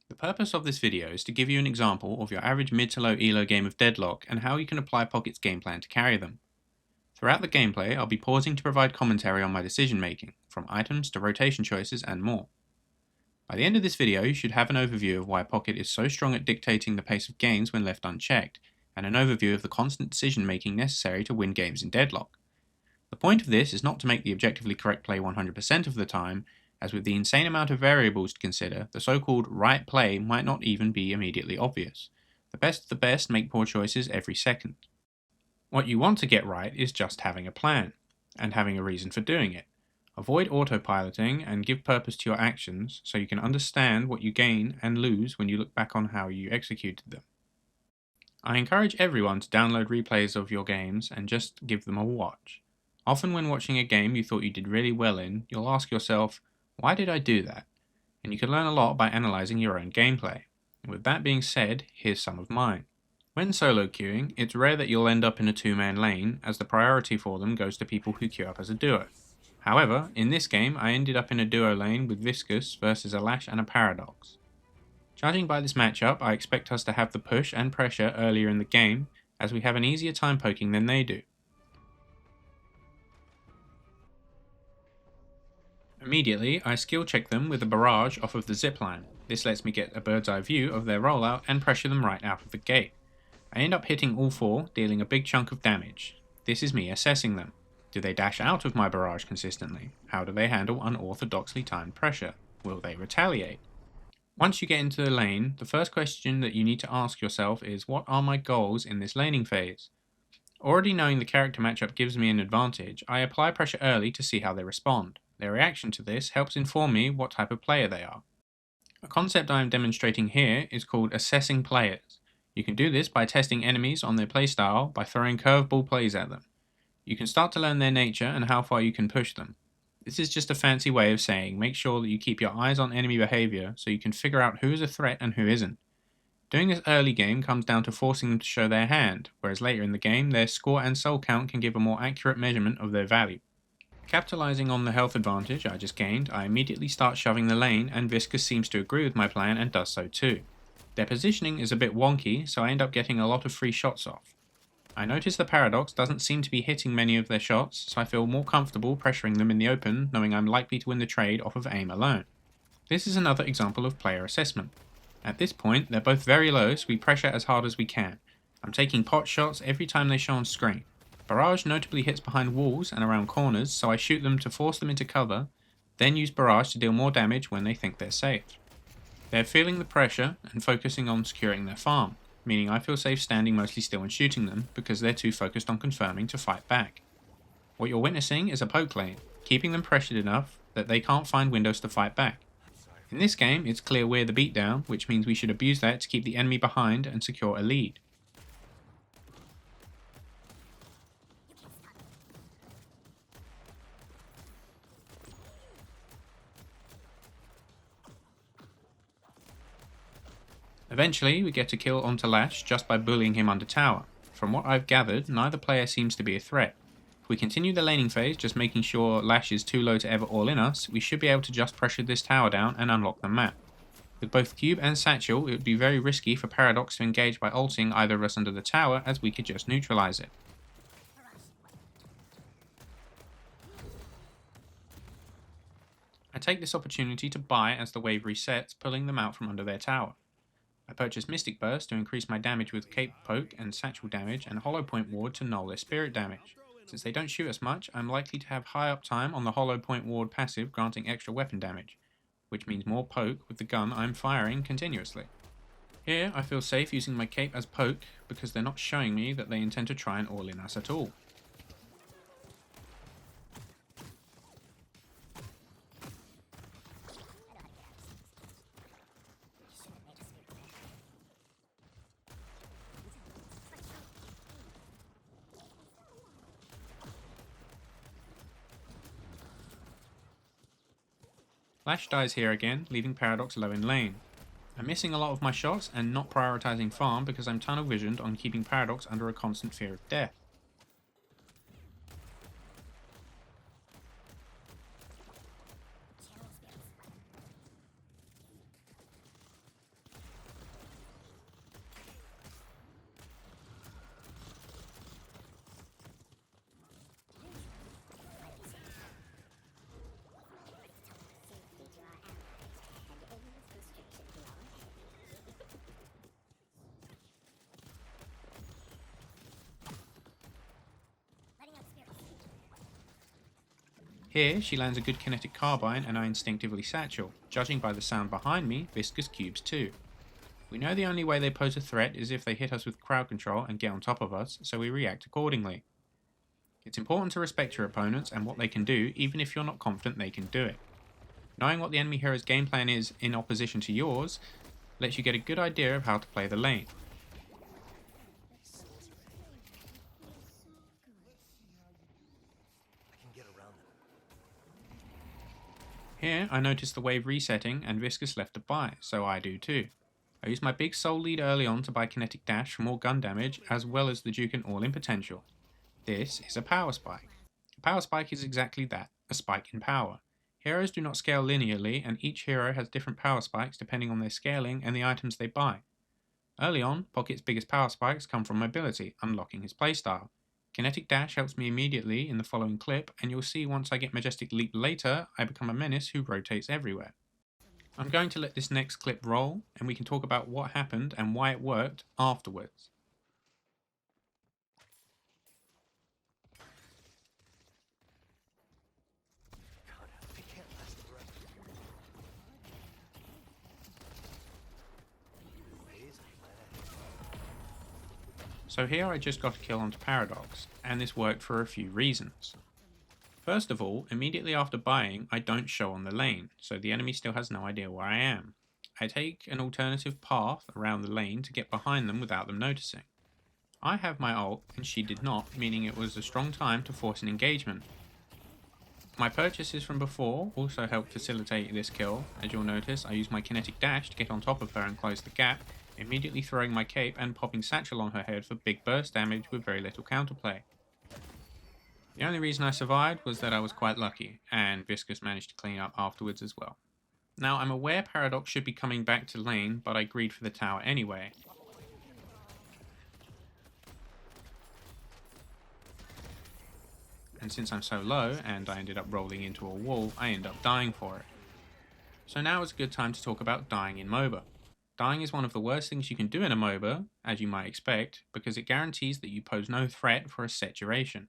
The purpose of this video is to give you an example of your average mid to low elo game of Deadlock and how you can apply Pocket's game plan to carry them. Throughout the gameplay, I'll be pausing to provide commentary on my decision making, from items to rotation choices and more. By the end of this video, you should have an overview of why Pocket is so strong at dictating the pace of games when left unchecked, and an overview of the constant decision making necessary to win games in Deadlock. The point of this is not to make the objectively correct play 100% of the time, as with the insane amount of variables to consider, the so-called right play might not even be immediately obvious. The best of the best make poor choices every second. What you want to get right is just having a plan, and having a reason for doing it. Avoid autopiloting and give purpose to your actions so you can understand what you gain and lose when you look back on how you executed them. I encourage everyone to download replays of your games and just give them a watch. Often when watching a game you thought you did really well in, you'll ask yourself, why did I do that? And you can learn a lot by analysing your own gameplay. And with that being said, here's some of mine. When solo queuing, it's rare that you'll end up in a two-man lane, as the priority for them goes to people who queue up as a duo. However, in this game I ended up in a duo lane with Viscous versus a Lash and a Paradox. Judging by this matchup, I expect us to have the push and pressure earlier in the game, as we have an easier time poking than they do. Immediately, I skill check them with a barrage off of the zipline. This lets me get a bird's eye view of their rollout and pressure them right out of the gate. I end up hitting all four, dealing a big chunk of damage. This is me assessing them. Do they dash out of my barrage consistently? How do they handle unorthodoxly timed pressure? Will they retaliate? Once you get into the lane, the first question that you need to ask yourself is, what are my goals in this laning phase? Already knowing the character matchup gives me an advantage, I apply pressure early to see how they respond. Their reaction to this helps inform me what type of player they are. A concept I am demonstrating here is called assessing players. You can do this by testing enemies on their playstyle by throwing curveball plays at them. You can start to learn their nature and how far you can push them. This is just a fancy way of saying make sure that you keep your eyes on enemy behavior so you can figure out who is a threat and who isn't. Doing this early game comes down to forcing them to show their hand, whereas later in the game their score and soul count can give a more accurate measurement of their value. Capitalizing on the health advantage I just gained, I immediately start shoving the lane, and Viscous seems to agree with my plan and does so too. Their positioning is a bit wonky, so I end up getting a lot of free shots off. I notice the Paradox doesn't seem to be hitting many of their shots, so I feel more comfortable pressuring them in the open, knowing I'm likely to win the trade off of aim alone. This is another example of player assessment. At this point, they're both very low, so we pressure as hard as we can. I'm taking pot shots every time they show on screen. Barrage notably hits behind walls and around corners, so I shoot them to force them into cover, then use Barrage to deal more damage when they think they're safe. They're feeling the pressure and focusing on securing their farm, meaning I feel safe standing mostly still and shooting them because they're too focused on confirming to fight back. What you're witnessing is a poke lane, keeping them pressured enough that they can't find windows to fight back. In this game, it's clear we're the beatdown, which means we should abuse that to keep the enemy behind and secure a lead. Eventually, we get a kill onto Lash just by bullying him under tower. From what I've gathered, neither player seems to be a threat. If we continue the laning phase, just making sure Lash is too low to ever all-in us, we should be able to just pressure this tower down and unlock the map. With both Cube and Satchel, it would be very risky for Paradox to engage by ulting either of us under the tower, as we could just neutralize it. I take this opportunity to buy as the wave resets, pulling them out from under their tower. I purchase Mystic Burst to increase my damage with Cape Poke and Satchel damage, and Hollow Point Ward to null their Spirit damage. Since they don't shoot us much, I'm likely to have high uptime on the Hollow Point Ward passive granting extra weapon damage, which means more poke with the gun I'm firing continuously. Here I feel safe using my cape as poke because they're not showing me that they intend to try and all-in us at all. Lash dies here again, leaving Paradox low in lane. I'm missing a lot of my shots and not prioritizing farm because I'm tunnel visioned on keeping Paradox under a constant fear of death. Here, she lands a good kinetic carbine and I instinctively satchel. Judging by the sound behind me, Viscous cubes too. We know the only way they pose a threat is if they hit us with crowd control and get on top of us, so we react accordingly. It's important to respect your opponents and what they can do, even if you're not confident they can do it. Knowing what the enemy hero's game plan is in opposition to yours lets you get a good idea of how to play the lane. Here, I notice the wave resetting and Viscous left to buy, so I do too. I use my big soul lead early on to buy kinetic dash for more gun damage, as well as the Duke and all-in potential. This is a power spike. A power spike is exactly that, a spike in power. Heroes do not scale linearly, and each hero has different power spikes depending on their scaling and the items they buy. Early on, Pocket's biggest power spikes come from mobility, unlocking his playstyle. Kinetic Dash helps me immediately in the following clip, and you'll see once I get Majestic Leap later, I become a menace who rotates everywhere. I'm going to let this next clip roll, and we can talk about what happened and why it worked afterwards. So here I just got a kill onto Paradox, and this worked for a few reasons. First of all, immediately after buying, I don't show on the lane, so the enemy still has no idea where I am. I take an alternative path around the lane to get behind them without them noticing. I have my ult, and she did not, meaning it was a strong time to force an engagement. My purchases from before also helped facilitate this kill. As you'll notice, I used my kinetic dash to get on top of her and close the gap, immediately throwing my cape and popping satchel on her head for big burst damage with very little counterplay. The only reason I survived was that I was quite lucky, and Viscous managed to clean up afterwards as well. Now I'm aware Paradox should be coming back to lane, but I agreed for the tower anyway. And since I'm so low, and I ended up rolling into a wall, I end up dying for it. So now is a good time to talk about dying in MOBA. Dying is one of the worst things you can do in a MOBA, as you might expect, because it guarantees that you pose no threat for a set duration.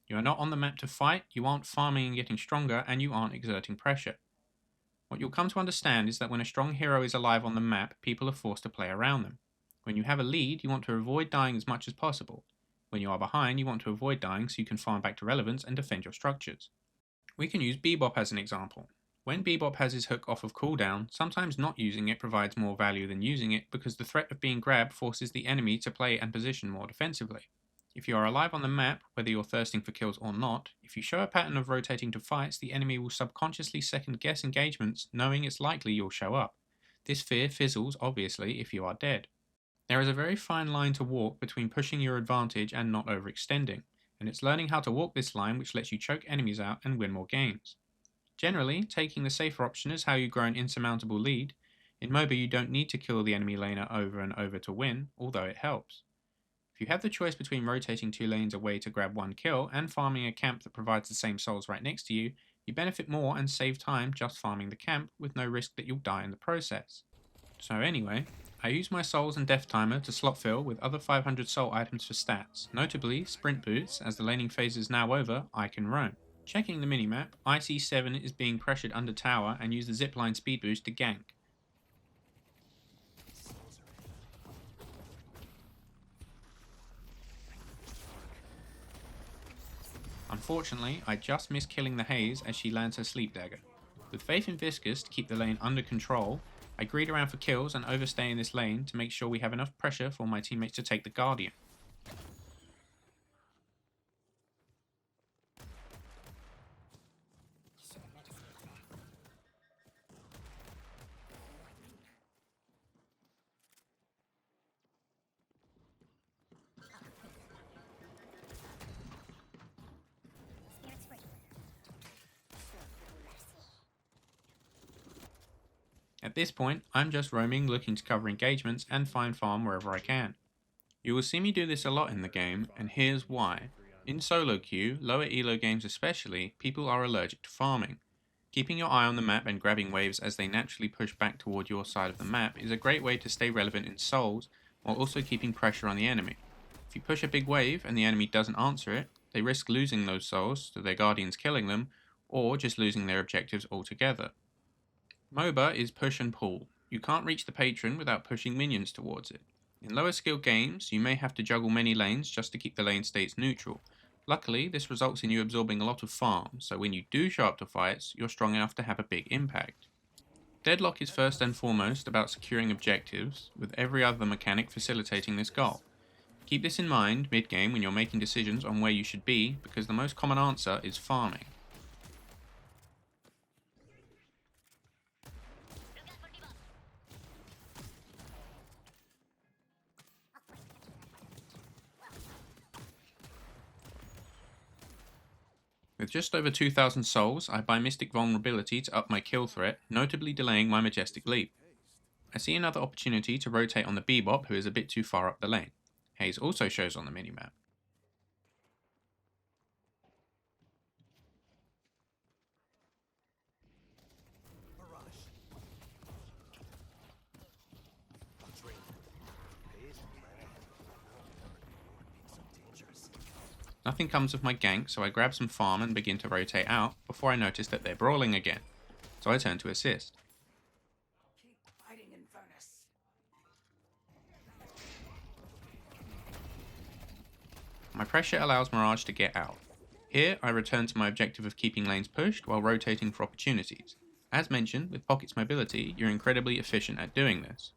You are not on the map to fight, you aren't farming and getting stronger, and you aren't exerting pressure. What you'll come to understand is that when a strong hero is alive on the map, people are forced to play around them. When you have a lead, you want to avoid dying as much as possible. When you are behind, you want to avoid dying so you can farm back to relevance and defend your structures. We can use Bebop as an example. When Bebop has his hook off of cooldown, sometimes not using it provides more value than using it because the threat of being grabbed forces the enemy to play and position more defensively. If you are alive on the map, whether you're thirsting for kills or not, if you show a pattern of rotating to fights, the enemy will subconsciously second guess engagements knowing it's likely you'll show up. This fear fizzles, obviously, if you are dead. There is a very fine line to walk between pushing your advantage and not overextending, and it's learning how to walk this line which lets you choke enemies out and win more games. Generally, taking the safer option is how you grow an insurmountable lead. In MOBA you don't need to kill the enemy laner over and over to win, although it helps. If you have the choice between rotating 2 lanes away to grab 1 kill and farming a camp that provides the same souls right next to you, you benefit more and save time just farming the camp with no risk that you'll die in the process. So anyway, I use my souls and death timer to slot fill with other 500 soul items for stats, notably sprint boots. As the laning phase is now over, I can roam. Checking the minimap, I see 7 is being pressured under tower and use the zipline speed boost to gank. Unfortunately, I just miss killing the Haze as she lands her sleep dagger. With faith in Viscous to keep the lane under control, I greed around for kills and overstay in this lane to make sure we have enough pressure for my teammates to take the Guardian. At this point, I'm just roaming looking to cover engagements and find farm wherever I can. You will see me do this a lot in the game, and here's why. In solo queue, lower elo games especially, people are allergic to farming. Keeping your eye on the map and grabbing waves as they naturally push back toward your side of the map is a great way to stay relevant in souls, while also keeping pressure on the enemy. If you push a big wave and the enemy doesn't answer it, they risk losing those souls to their guardians killing them, or just losing their objectives altogether. MOBA is push and pull. You can't reach the patron without pushing minions towards it. In lower skill games, you may have to juggle many lanes just to keep the lane states neutral. Luckily, this results in you absorbing a lot of farm, so when you do show up to fights, you're strong enough to have a big impact. Deadlock is first and foremost about securing objectives, with every other mechanic facilitating this goal. Keep this in mind mid-game when you're making decisions on where you should be, because the most common answer is farming. With just over 2,000 souls, I buy Mystic Vulnerability to up my kill threat, notably delaying my Majestic Leap. I see another opportunity to rotate on the Bebop, who is a bit too far up the lane. Haze also shows on the minimap. Nothing comes of my gank, so I grab some farm and begin to rotate out before I notice that they're brawling again. So I turn to assist. My pressure allows Mirage to get out. Here, I return to my objective of keeping lanes pushed while rotating for opportunities. As mentioned, with Pocket's mobility, you're incredibly efficient at doing this.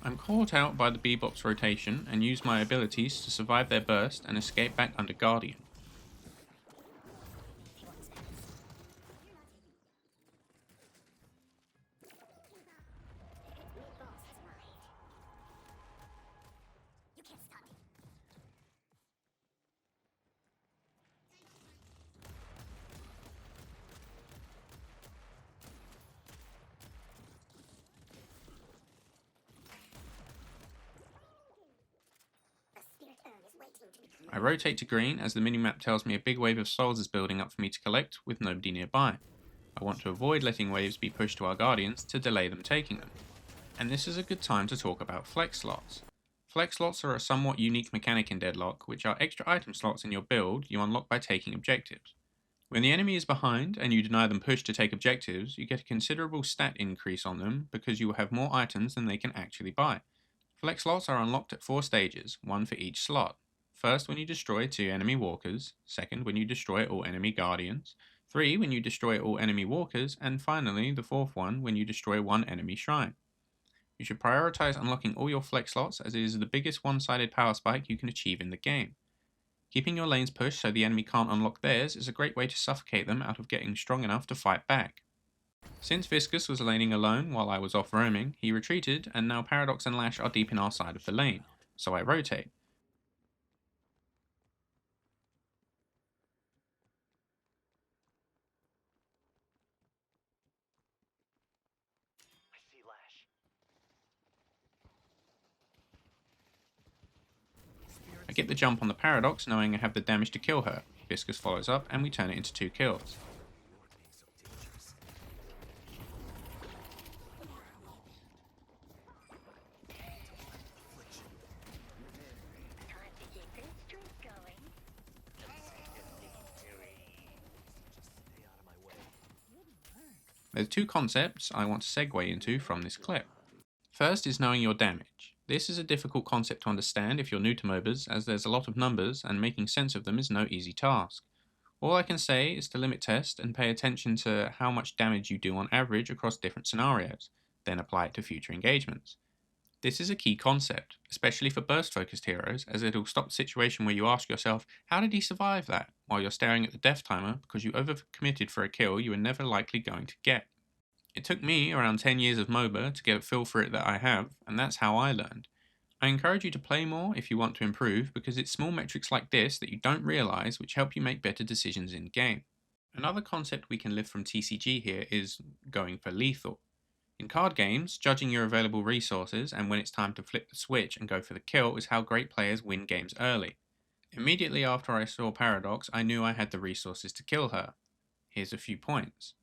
I'm caught out by the Bebop's rotation and use my abilities to survive their burst and escape back under Guardian. I rotate to green as the minimap tells me a big wave of souls is building up for me to collect with nobody nearby. I want to avoid letting waves be pushed to our guardians to delay them taking them. And this is a good time to talk about flex slots. Flex slots are a somewhat unique mechanic in Deadlock, which are extra item slots in your build you unlock by taking objectives. When the enemy is behind and you deny them push to take objectives, you get a considerable stat increase on them because you will have more items than they can actually buy. Flex slots are unlocked at 4 stages, one for each slot. First, when you destroy 2 enemy walkers. Second, when you destroy all enemy guardians. 3, when you destroy all enemy walkers. And finally, the 4th one, when you destroy 1 enemy shrine. You should prioritize unlocking all your flex slots as it is the biggest one-sided power spike you can achieve in the game. Keeping your lanes pushed so the enemy can't unlock theirs is a great way to suffocate them out of getting strong enough to fight back. Since Viscus was laning alone while I was off roaming, he retreated and now Paradox and Lash are deep in our side of the lane, so I rotate. I get the jump on the Paradox knowing I have the damage to kill her. Viscus follows up and we turn it into 2 kills. There's 2 concepts I want to segue into from this clip. First is knowing your damage. This is a difficult concept to understand if you're new to MOBAs, as there's a lot of numbers and making sense of them is no easy task. All I can say is to limit test and pay attention to how much damage you do on average across different scenarios, then apply it to future engagements. This is a key concept, especially for burst-focused heroes, as it'll stop the situation where you ask yourself, how did he survive that, while you're staring at the death timer because you overcommitted for a kill you were never likely going to get. It took me around 10 years of MOBA to get a feel for it that I have, and that's how I learned. I encourage you to play more if you want to improve, because it's small metrics like this that you don't realise which help you make better decisions in game. Another concept we can lift from TCG here is going for lethal. In card games, judging your available resources and when it's time to flip the switch and go for the kill is how great players win games early. Immediately after I saw Paradox, I knew I had the resources to kill her. Here's a few points.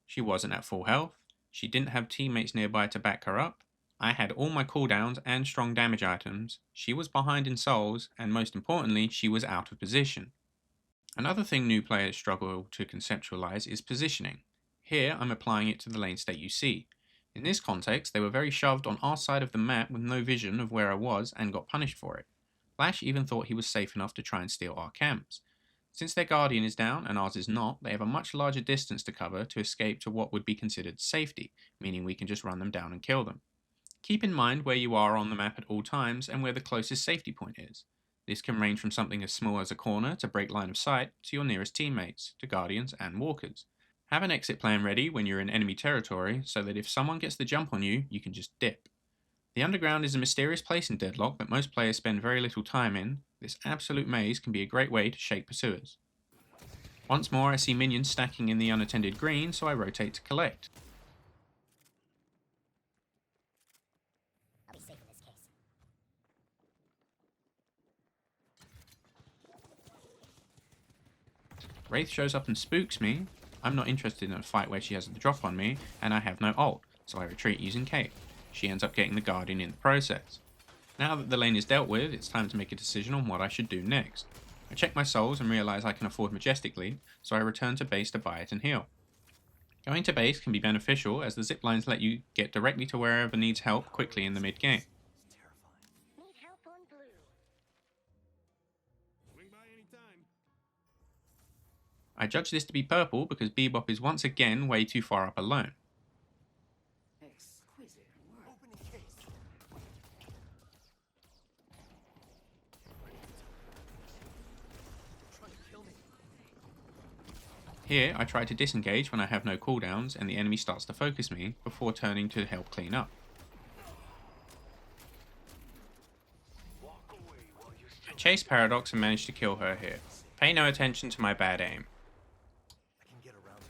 She wasn't at full health, she didn't have teammates nearby to back her up, I had all my cooldowns and strong damage items, she was behind in souls, and most importantly, she was out of position. Another thing new players struggle to conceptualize is positioning. Here I'm applying it to the lane state you see. In this context, they were very shoved on our side of the map with no vision of where I was and got punished for it. Flash even thought he was safe enough to try and steal our camps. Since their Guardian is down and ours is not, they have a much larger distance to cover to escape to what would be considered safety, meaning we can just run them down and kill them. Keep in mind where you are on the map at all times and where the closest safety point is. This can range from something as small as a corner to break line of sight to your nearest teammates, to Guardians and Walkers. Have an exit plan ready when you're in enemy territory so that if someone gets the jump on you, you can just dip. The underground is a mysterious place in Deadlock that most players spend very little time in. This absolute maze can be a great way to shake pursuers. Once more I see minions stacking in the unattended green, so I rotate to collect. I'll be safe in this case. Wraith shows up and spooks me. I'm not interested in a fight where she has the drop on me, and I have no ult, so I retreat using cape. She ends up getting the Guardian in the process. Now that the lane is dealt with, it's time to make a decision on what I should do next. I check my souls and realise I can afford Majestic Leap, so I return to base to buy it and heal. Going to base can be beneficial as the ziplines let you get directly to wherever needs help quickly in the mid-game. Need help on blue. Swing by anytime. I judge this to be purple because Bebop is once again way too far up alone. Exquisite work. Opening case. Trying to kill me. Here, I try to disengage when I have no cooldowns and the enemy starts to focus me before turning to help clean up. I chase Paradox and manage to kill her here. Pay no attention to my bad aim. I can get around it.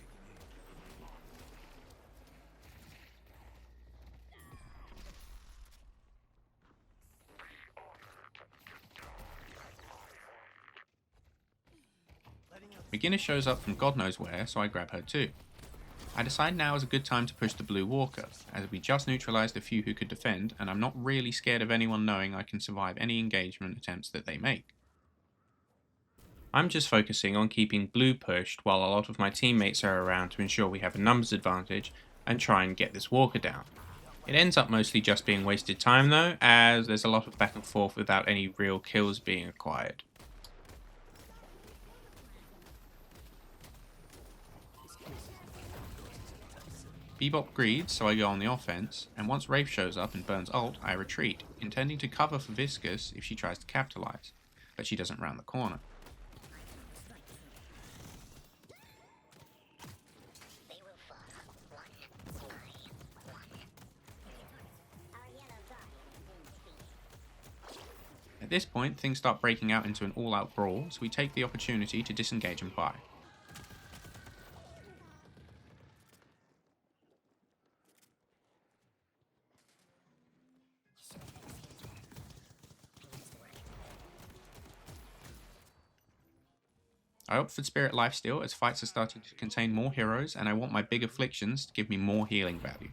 Beginner shows up from God knows where, so I grab her too. I decide now is a good time to push the blue walker, as we just neutralized a few who could defend, and I'm not really scared of anyone knowing I can survive any engagement attempts that they make. I'm just focusing on keeping blue pushed while a lot of my teammates are around to ensure we have a numbers advantage and try and get this walker down. It ends up mostly just being wasted time though, as there's a lot of back and forth without any real kills being acquired. Bebop greeds, so I go on the offense, and once Wraith shows up and burns ult, I retreat, intending to cover for Viscous if she tries to capitalize, but she doesn't round the corner. They will fall. One by one. Our yellow guardian is defeated. At this point, things start breaking out into an all-out brawl, so we take the opportunity to disengage and buy. I opt for Spirit Lifesteal as fights are starting to contain more heroes and I want my big afflictions to give me more healing value.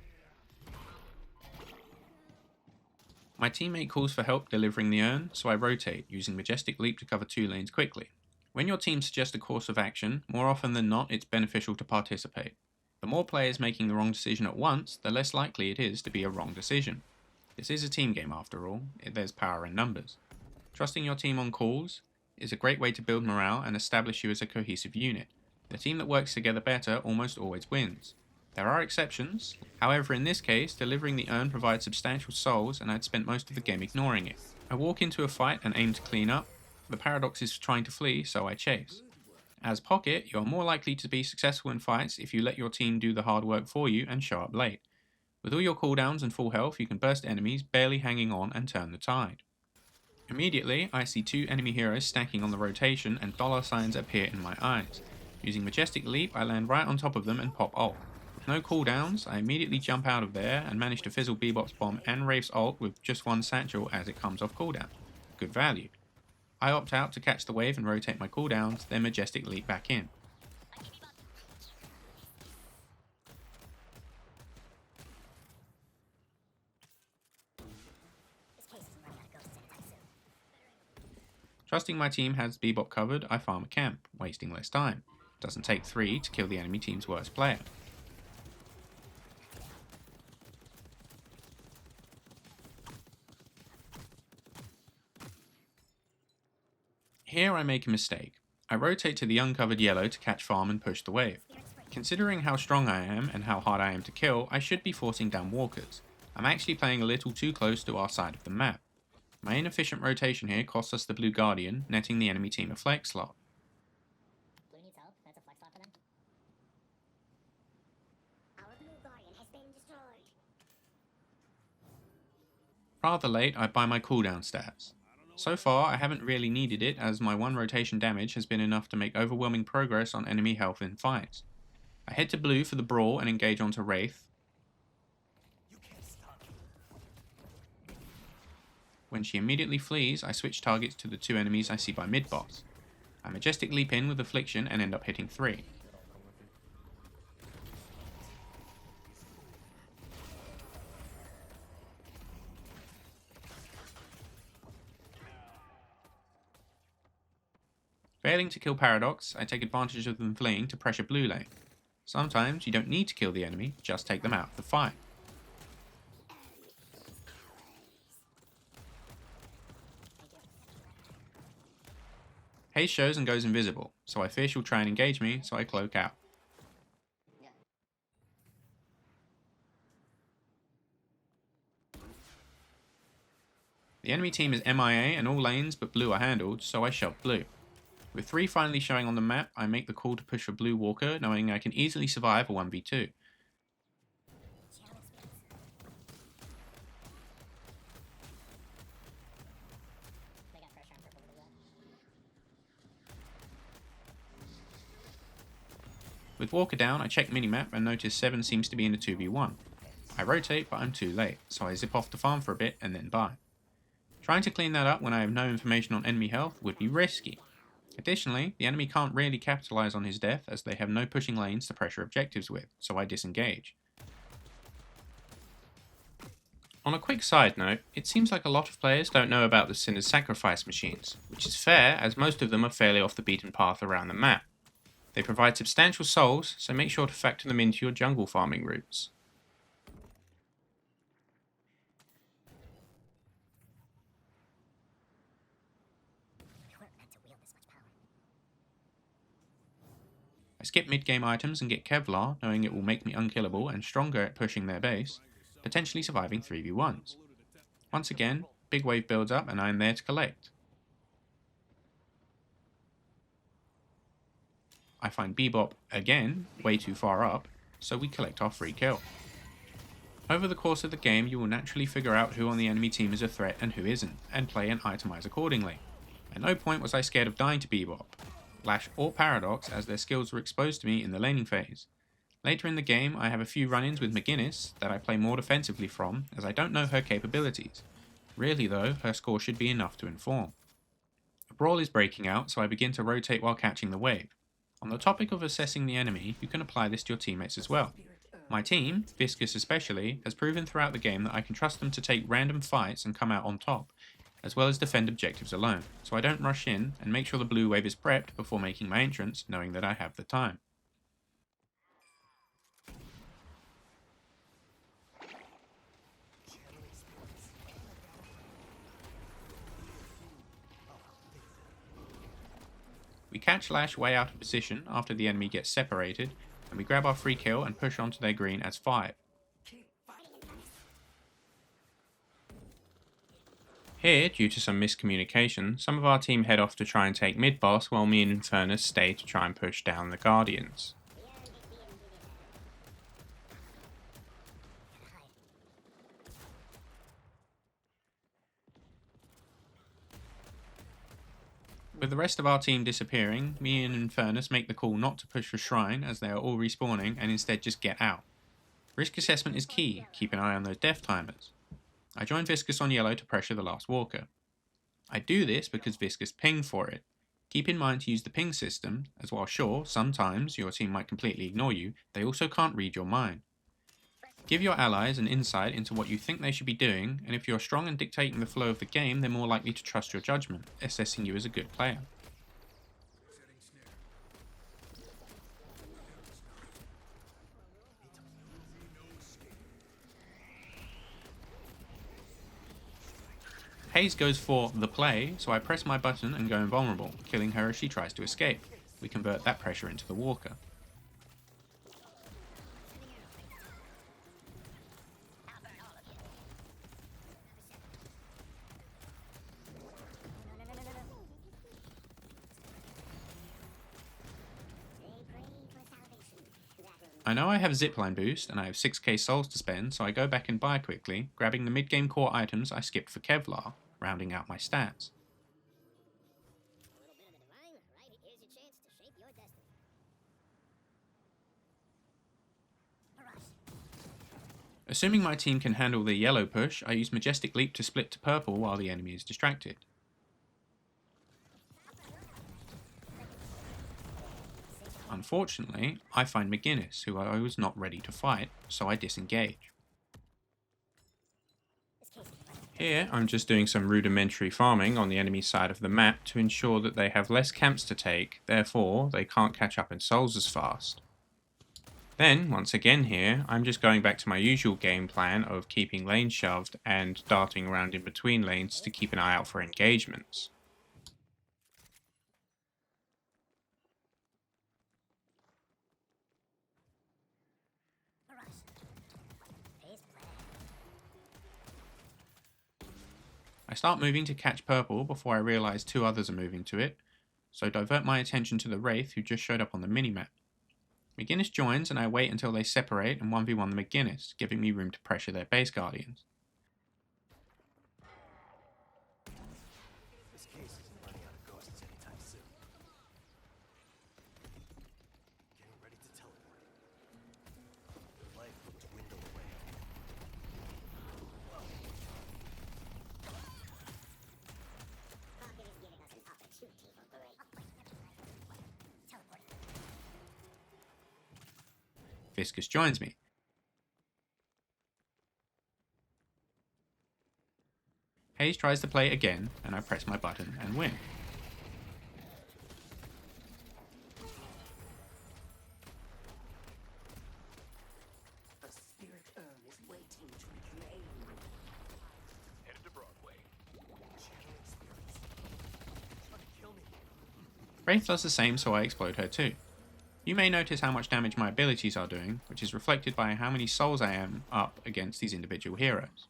My teammate calls for help delivering the urn, so I rotate, using Majestic Leap to cover 2 lanes quickly. When your team suggests a course of action, more often than not it's beneficial to participate. The more players making the wrong decision at once, the less likely it is to be a wrong decision. This is a team game after all, there's power in numbers. Trusting your team on calls is a great way to build morale and establish you as a cohesive unit. The team that works together better almost always wins. There are exceptions, however in this case, delivering the urn provides substantial souls and I'd spent most of the game ignoring it. I walk into a fight and aim to clean up. The Paradox is trying to flee, so I chase. As Pocket, you are more likely to be successful in fights if you let your team do the hard work for you and show up late. With all your cooldowns and full health, you can burst enemies, barely hanging on, and turn the tide. Immediately, I see 2 enemy heroes stacking on the rotation and dollar signs appear in my eyes. Using Majestic Leap, I land right on top of them and pop ult. With no cooldowns, I immediately jump out of there and manage to fizzle Bebop's bomb and Wraith's ult with just one satchel as it comes off cooldown. Good value. I opt out to catch the wave and rotate my cooldowns, then Majestic leap back in. This case isn't running out of ghosts anytime soon. Trusting my team has Bebop covered, I farm a camp, wasting less time. Doesn't take 3 to kill the enemy team's worst player. Here I make a mistake. I rotate to the uncovered yellow to catch farm and push the wave. Considering how strong I am and how hard I am to kill, I should be forcing down walkers. I'm actually playing a little too close to our side of the map. My inefficient rotation here costs us the blue guardian, netting the enemy team a flex slot. Blue needs help. That's a flex slot for them. Our blue guardian has been destroyed. Rather late, I buy my cooldown stats. So far, I haven't really needed it as my 1 rotation damage has been enough to make overwhelming progress on enemy health in fights. I head to blue for the brawl and engage onto Wraith. You can't stop me. When she immediately flees, I switch targets to the 2 enemies I see by mid-boss. I Majestic leap in with Affliction and end up hitting 3. Failing to kill Paradox, I take advantage of them fleeing to pressure blue lane. Sometimes you don't need to kill the enemy, just take them out of the fight. Haze shows and goes invisible, so I fear she'll try and engage me, so I cloak out. The enemy team is MIA and all lanes but blue are handled, so I shove blue. With 3 finally showing on the map, I make the call to push for blue walker, knowing I can easily survive a 1v2. Channel expands. They got pressure on purple blue left. With walker down, I check minimap and notice 7 seems to be in a 2v1. I rotate, but I'm too late, so I zip off the farm for a bit and then buy. Trying to clean that up when I have no information on enemy health would be risky. Additionally, the enemy can't really capitalize on his death as they have no pushing lanes to pressure objectives with, so I disengage. On a quick side note, it seems like a lot of players don't know about the Sinner's Sacrifice machines, which is fair as most of them are fairly off the beaten path around the map. They provide substantial souls, so make sure to factor them into your jungle farming routes. We weren't meant to wield this much power. I skip mid-game items and get Kevlar, knowing it will make me unkillable and stronger at pushing their base, potentially surviving 3v1s. Once again, big wave builds up and I am there to collect. I find Bebop, again, way too far up, so we collect our free kill. Over the course of the game, you will naturally figure out who on the enemy team is a threat and who isn't, and play and itemize accordingly. At no point was I scared of dying to Bebop, Lash or Paradox as their skills were exposed to me in the laning phase. Later in the game, I have a few run-ins with McGinnis that I play more defensively from, as I don't know her capabilities. Really though, her score should be enough to inform. A brawl is breaking out, so I begin to rotate while catching the wave. On the topic of assessing the enemy, you can apply this to your teammates as well. My team, Viscous especially, has proven throughout the game that I can trust them to take random fights and come out on top, as well as defend objectives alone, so I don't rush in and make sure the blue wave is prepped before making my entrance, knowing that I have the time. We catch Lash way out of position after the enemy gets separated, and we grab our free kill and push onto their green as 5. Here, due to some miscommunication, some of our team head off to try and take mid-boss while me and Infernus stay to try and push down the Guardians. With the rest of our team disappearing, me and Infernus make the call not to push for Shrine as they are all respawning and instead just get out. Risk assessment is key, keep an eye on those death timers. I join Viscous on yellow to pressure the last walker. I do this because Viscous pinged for it. Keep in mind to use the ping system, as while sure, sometimes your team might completely ignore you, they also can't read your mind. Give your allies an insight into what you think they should be doing, and if you're strong in dictating the flow of the game, they're more likely to trust your judgment, assessing you as a good player. Hayes goes for the play, so I press my button and go invulnerable, killing her as she tries to escape. We convert that pressure into the walker. I know I have zipline boost and I have 6k souls to spend, so I go back and buy quickly, grabbing the mid-game core items I skipped for Kevlar, rounding out my stats. A little bit of the divine, right? Here's your chance to shape your destiny. Barrage. Assuming my team can handle the yellow push, I use Majestic Leap to split to purple while the enemy is distracted. Unfortunately, I find McGinnis, who I was not ready to fight, so I disengage. Here, I'm just doing some rudimentary farming on the enemy side of the map to ensure that they have less camps to take, therefore they can't catch up in souls as fast. Then, once again here, I'm just going back to my usual game plan of keeping lanes shoved and darting around in between lanes to keep an eye out for engagements. I start moving to catch purple before I realise two others are moving to it, so divert my attention to the Wraith who just showed up on the minimap. McGinnis joins and I wait until they separate and 1v1 the McGinnis, giving me room to pressure their base guardians. This case isn't running out of ghosts anytime soon. Getting ready to teleport. The light will dwindle away. Rocket is giving us an opportunity for great. Teleport. Viscous joins me. Hayes tries to play again, and I press my button and win. A spirit urn is waiting to claim. Headed to Broadway. Channeling spirits. Trying to kill me. Wraith does the same, so I explode her too. You may notice how much damage my abilities are doing, which is reflected by how many souls I am up against these individual heroes.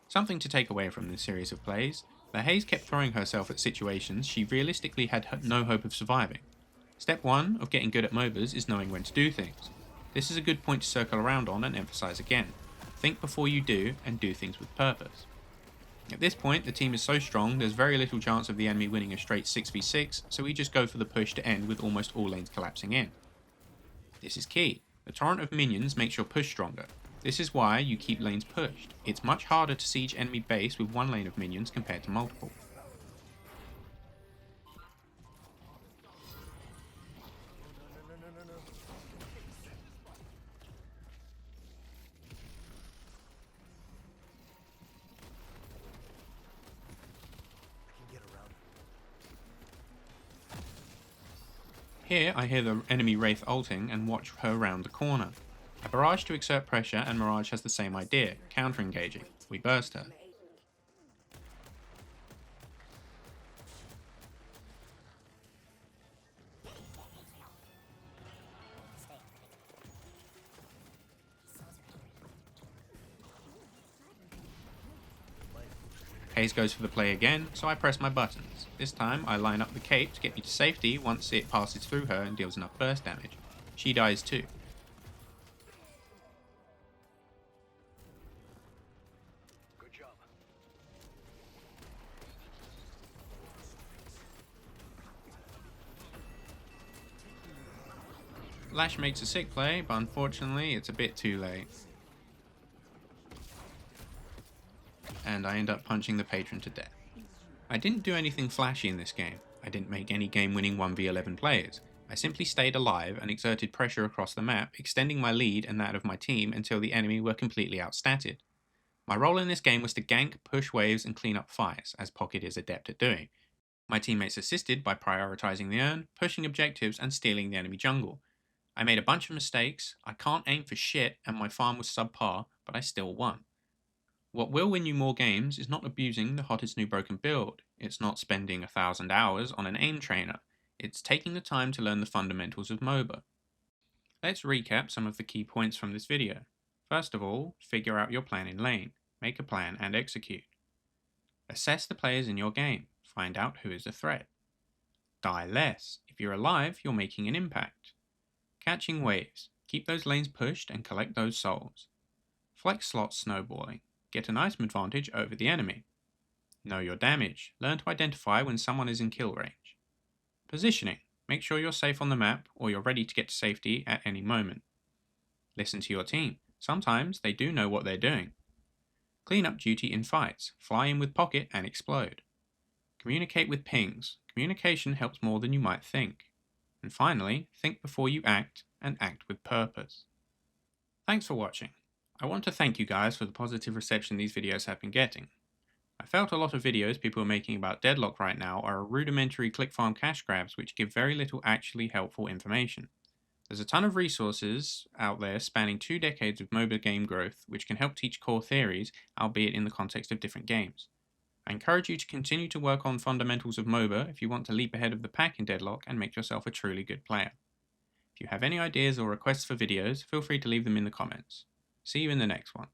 Something to take away from this series of plays, the Hayes kept throwing herself at situations she realistically had no hope of surviving. Step 1 of getting good at MOBAs is knowing when to do things. This is a good point to circle around on and emphasise again. Think before you do, and do things with purpose. At this point, the team is so strong there's very little chance of the enemy winning a straight 6v6, so we just go for the push to end with almost all lanes collapsing in. This is key. The torrent of minions makes your push stronger. This is why you keep lanes pushed. It's much harder to siege enemy base with one lane of minions compared to multiple. I can get around. Here I hear the enemy Wraith ulting and watch her round the corner. I barrage to exert pressure and Mirage has the same idea, counter-engaging. We burst her. Hayes goes for the play again, so I press my buttons. This time I line up the cape to get me to safety once it passes through her and deals enough burst damage. She dies too. Good job. Lash makes a sick play, but unfortunately it's a bit too late. And I end up punching the patron to death. I didn't do anything flashy in this game. I didn't make any game-winning 1v11 plays. I simply stayed alive and exerted pressure across the map, extending my lead and that of my team until the enemy were completely outstatted. My role in this game was to gank, push waves and clean up fights, as Pocket is adept at doing. My teammates assisted by prioritizing the urn, pushing objectives and stealing the enemy jungle. I made a bunch of mistakes, I can't aim for shit and my farm was subpar, but I still won. What will win you more games is not abusing the hottest new broken build, it's not spending 1,000 hours on an aim trainer, it's taking the time to learn the fundamentals of MOBA. Let's recap some of the key points from this video. First of all, figure out your plan in lane, make a plan and execute. Assess the players in your game, find out who is a threat. Die less, if you're alive you're making an impact. Catching waves, keep those lanes pushed and collect those souls. Flex slots snowballing, get an item advantage over the enemy. Know your damage, learn to identify when someone is in kill range. Positioning, make sure you're safe on the map or you're ready to get to safety at any moment. Listen to your team, sometimes they do know what they're doing. Clean up duty in fights, fly in with Pocket and explode. Communicate with pings, communication helps more than you might think. And finally, think before you act and act with purpose. Thanks for watching. I want to thank you guys for the positive reception these videos have been getting. I felt a lot of videos people are making about Deadlock right now are rudimentary click farm cash grabs which give very little actually helpful information. There's a ton of resources out there spanning 2 decades of MOBA game growth which can help teach core theories, albeit in the context of different games. I encourage you to continue to work on fundamentals of MOBA if you want to leap ahead of the pack in Deadlock and make yourself a truly good player. If you have any ideas or requests for videos, feel free to leave them in the comments. See you in the next one.